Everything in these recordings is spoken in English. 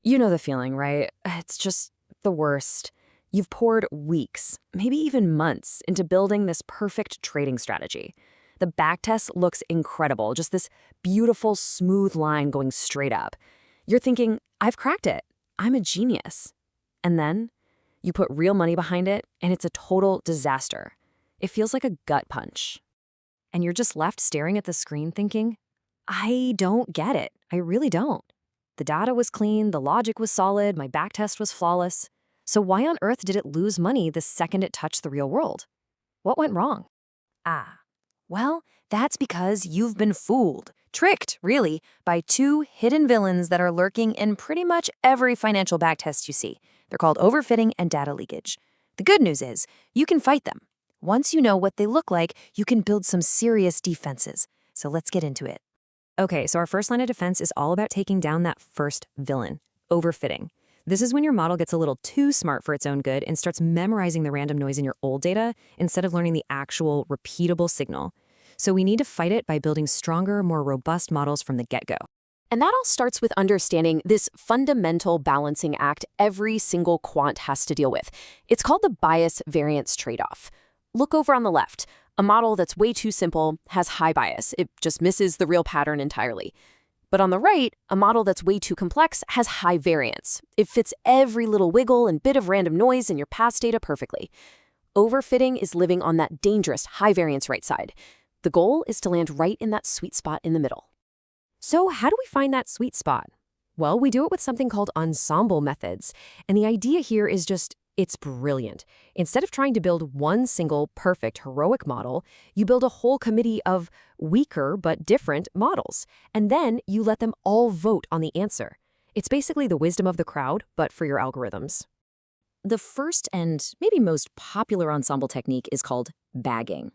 You know the feeling, right? It's just the worst. You've poured weeks, maybe even months, into building this perfect trading strategy. The backtest looks incredible, just this beautiful, smooth line going straight up. You're thinking, I've cracked it. I'm a genius. And then you put real money behind it, and it's a total disaster. It feels like a gut punch. And you're just left staring at the screen thinking, I don't get it. I really don't. The data was clean, the logic was solid, my backtest was flawless. So why on earth did it lose money the second it touched the real world? What went wrong? Well, that's because you've been fooled, tricked, really, by two hidden villains that are lurking in pretty much every financial backtest you see. They're called overfitting and data leakage. The good news is, you can fight them. Once you know what they look like, you can build some serious defenses. So let's get into it. Okay, so our first line of defense is all about taking down that first villain, overfitting. This is when your model gets a little too smart for its own good and starts memorizing the random noise in your old data instead of learning the actual, repeatable signal. So we need to fight it by building stronger, more robust models from the get-go. And that all starts with understanding this fundamental balancing act every single quant has to deal with. It's called the bias-variance trade-off. Look over on the left. A model that's way too simple has high bias. It just misses the real pattern entirely. But on the right, a model that's way too complex has high variance. It fits every little wiggle and bit of random noise in your past data perfectly. Overfitting is living on that dangerous high variance right side. The goal is to land right in that sweet spot in the middle. So how do we find that sweet spot? Well, we do it with something called ensemble methods. And the idea here is just, it's brilliant. Instead of trying to build one single, perfect, heroic model, you build a whole committee of weaker but different models. And then you let them all vote on the answer. It's basically the wisdom of the crowd, but for your algorithms. The first and maybe most popular ensemble technique is called bagging.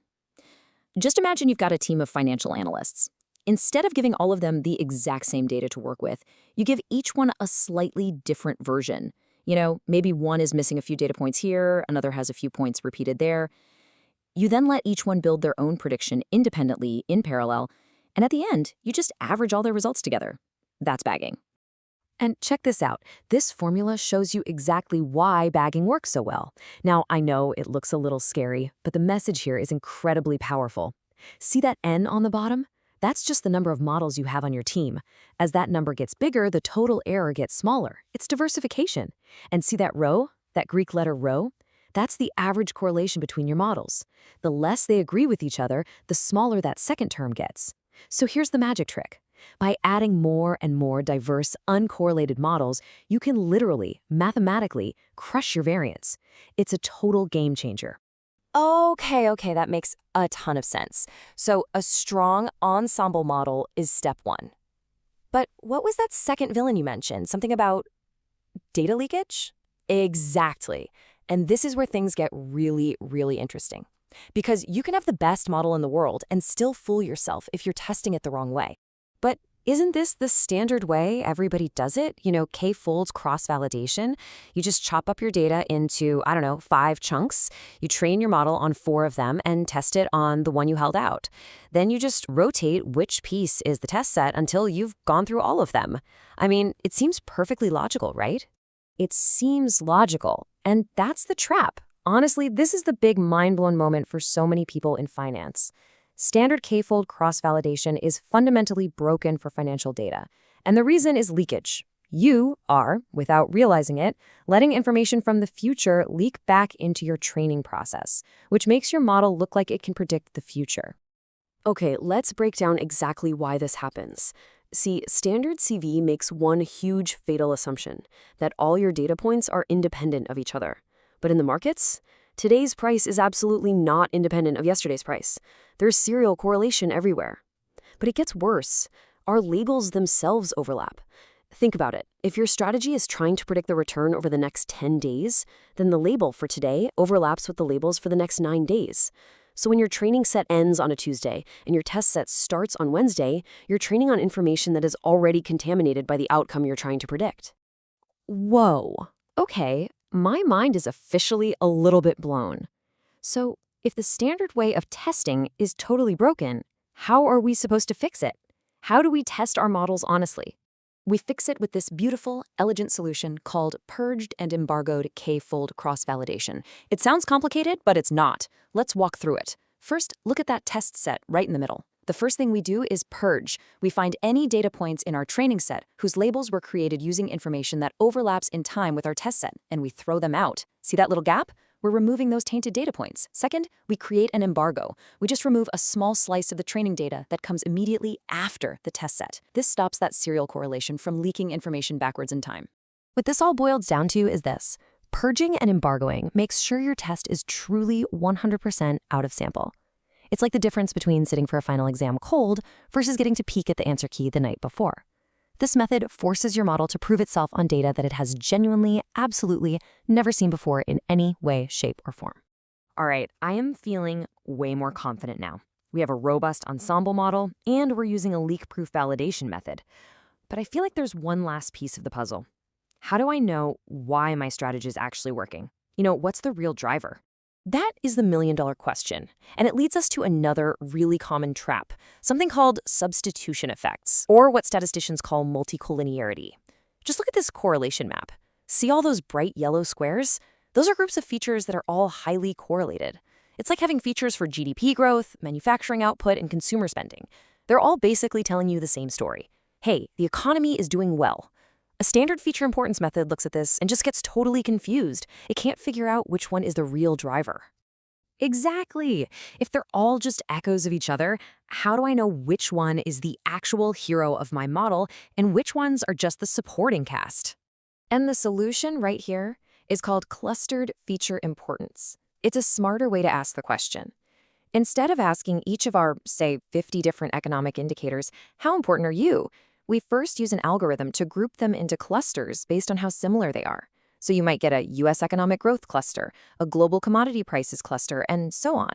Just imagine you've got a team of financial analysts. Instead of giving all of them the exact same data to work with, you give each one a slightly different version. You know, maybe one is missing a few data points here, another has a few points repeated there. You then let each one build their own prediction independently, in parallel, and at the end, you just average all their results together. That's bagging. And check this out. This formula shows you exactly why bagging works so well. Now, I know it looks a little scary, but the message here is incredibly powerful. See that N on the bottom? That's just the number of models you have on your team. As that number gets bigger, the total error gets smaller. It's diversification. And see that rho, that Greek letter rho? That's the average correlation between your models. The less they agree with each other, the smaller that second term gets. So here's the magic trick. By adding more and more diverse, uncorrelated models, you can literally, mathematically, crush your variance. It's a total game changer. Okay, that makes a ton of sense. So a strong ensemble model is step one. But what was that second villain you mentioned? Something about data leakage? Exactly. And this is where things get really, really interesting. Because you can have the best model in the world and still fool yourself if you're testing it the wrong way. But isn't this the standard way everybody does it? You know, K-fold cross-validation. You just chop up your data into, 5 chunks. You train your model on 4 of them and test it on the one you held out. Then you just rotate which piece is the test set until you've gone through all of them. I mean, it seems perfectly logical, right? It seems logical, and that's the trap. Honestly, this is the big mind-blown moment for so many people in finance. Standard K-fold cross-validation is fundamentally broken for financial data, and the reason is leakage. You are, without realizing it, letting information from the future leak back into your training process, which makes your model look like it can predict the future. Okay, let's break down exactly why this happens. See, standard CV makes one huge fatal assumption, that all your data points are independent of each other. But in the markets, today's price is absolutely not independent of yesterday's price. There's serial correlation everywhere. But it gets worse. Our labels themselves overlap. Think about it. If your strategy is trying to predict the return over the next 10 days, then the label for today overlaps with the labels for the next 9 days. So when your training set ends on a Tuesday and your test set starts on Wednesday, you're training on information that is already contaminated by the outcome you're trying to predict. Whoa. Okay, my mind is officially a little bit blown. So if the standard way of testing is totally broken, how are we supposed to fix it? How do we test our models honestly? We fix it with this beautiful, elegant solution called Purged and Embargoed K-Fold Cross-Validation. It sounds complicated, but it's not. Let's walk through it. First, look at that test set right in the middle. The first thing we do is purge. We find any data points in our training set whose labels were created using information that overlaps in time with our test set, and we throw them out. See that little gap? We're removing those tainted data points. Second, we create an embargo. We just remove a small slice of the training data that comes immediately after the test set. This stops that serial correlation from leaking information backwards in time. What this all boils down to is this. Purging and embargoing makes sure your test is truly 100% out of sample. It's like the difference between sitting for a final exam cold versus getting to peek at the answer key the night before. This method forces your model to prove itself on data that it has genuinely, absolutely never seen before in any way, shape, or form. All right, I am feeling way more confident now. We have a robust ensemble model, and we're using a leak-proof validation method. But I feel like there's one last piece of the puzzle. How do I know why my strategy is actually working? What's the real driver? That is the million-dollar question, and it leads us to another really common trap, something called substitution effects, or what statisticians call multicollinearity. Just look at this correlation map. See all those bright yellow squares? Those are groups of features that are all highly correlated. It's like having features for GDP growth, manufacturing output, and consumer spending. They're all basically telling you the same story. Hey, the economy is doing well. A standard feature importance method looks at this and just gets totally confused. It can't figure out which one is the real driver. Exactly. If they're all just echoes of each other, how do I know which one is the actual hero of my model and which ones are just the supporting cast? And the solution right here is called clustered feature importance. It's a smarter way to ask the question. Instead of asking each of our, say, 50 different economic indicators, how important are you? We first use an algorithm to group them into clusters based on how similar they are. So you might get a U.S. economic growth cluster, a global commodity prices cluster, and so on.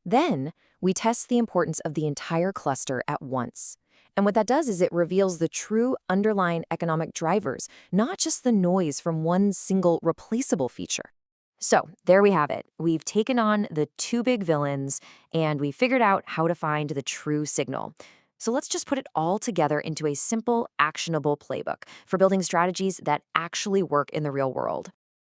Then we test the importance of the entire cluster at once. And what that does is it reveals the true underlying economic drivers, not just the noise from one single replaceable feature. So there we have it. We've taken on the two big villains, and we figured out how to find the true signal. So let's just put it all together into a simple, actionable playbook for building strategies that actually work in the real world.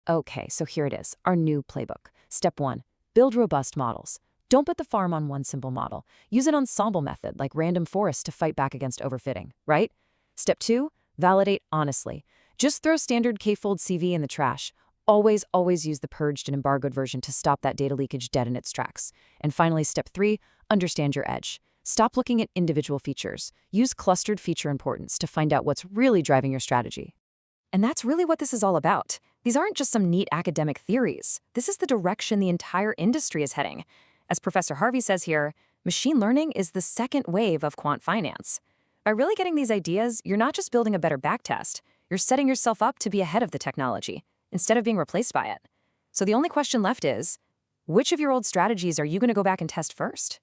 Okay, so here it is, our new playbook. Step 1, build robust models. Don't bet the farm on one simple model. Use an ensemble method like random forest to fight back against overfitting, right? Step 2, validate honestly. Just throw standard K-Fold CV in the trash. Always use the purged and embargoed version to stop that data leakage dead in its tracks. And finally, step 3, understand your edge. Stop looking at individual features. Use clustered feature importance to find out what's really driving your strategy. And that's really what this is all about. These aren't just some neat academic theories. This is the direction the entire industry is heading. As Professor Harvey says here, machine learning is the second wave of quant finance. By really getting these ideas, you're not just building a better backtest, you're setting yourself up to be ahead of the technology, instead of being replaced by it. So the only question left is, which of your old strategies are you going to go back and test first?